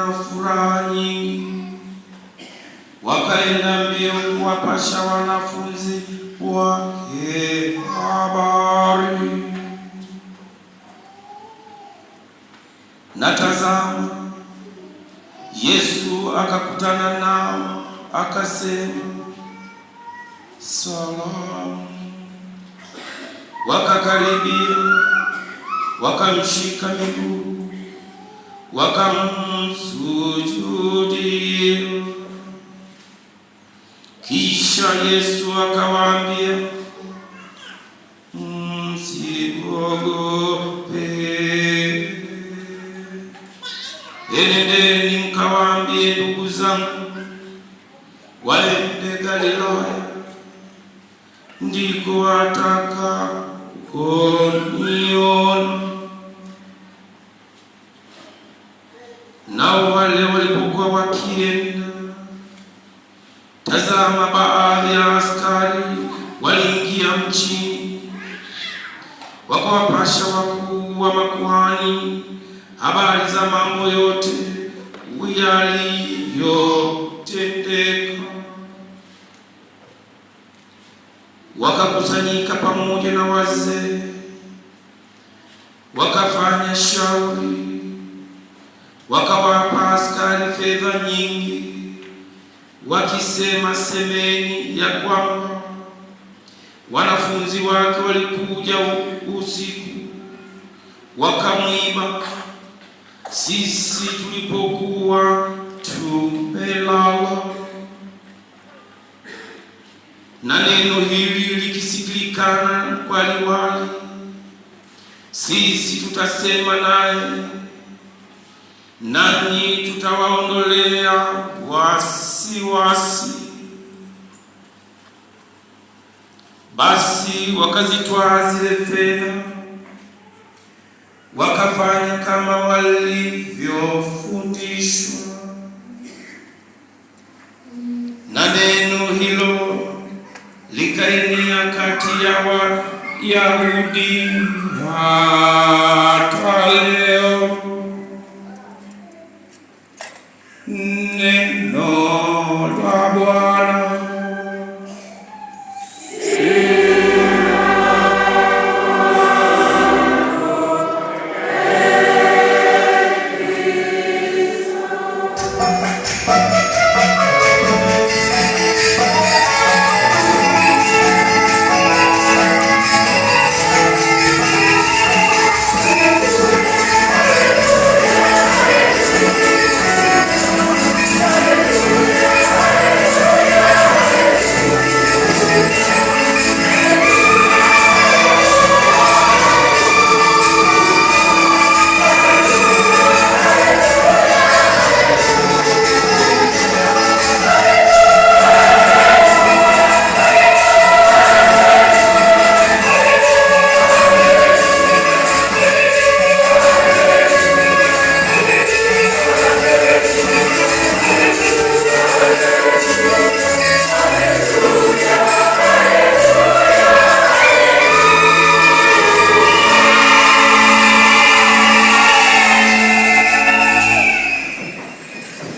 na furaha nyingi. Wakaenda mbio kuwapasha wanafunzi wake habari. Na tazama, Yesu akakutana nao, akasema, salamu. Wakakaribia, wakamshika miguu, wakamsujudia. Kisha Yesu akawaambia, msiogope. Enendeni mkawaambie ndugu zangu waende Galilaya, ndiko watakakoniona. Nao wale walipokuwa wakienda, tazama, baadhi ya askari waliingia mjini, wakawapasha wakuu wa makuhani habari za mambo yote yaliyotendeka. Wakakusanyika pamoja na wazee, wakafanya shauri, wakawapa askari fedha nyingi, wakisema, semeni ya kwamba wanafunzi wake walikuja usiku wakamwiba, sisi tulipokuwa tumelala. Na neno hili likisikilikana kwa liwali, sisi tutasema naye, nanyi tutawaondolea wasiwasi. Basi wakazitwaa zile fedha, wakafanya kama walivyofundishwa. Na neno hilo likaenea kati ya Wayahudi hata leo. Neno la Bwana.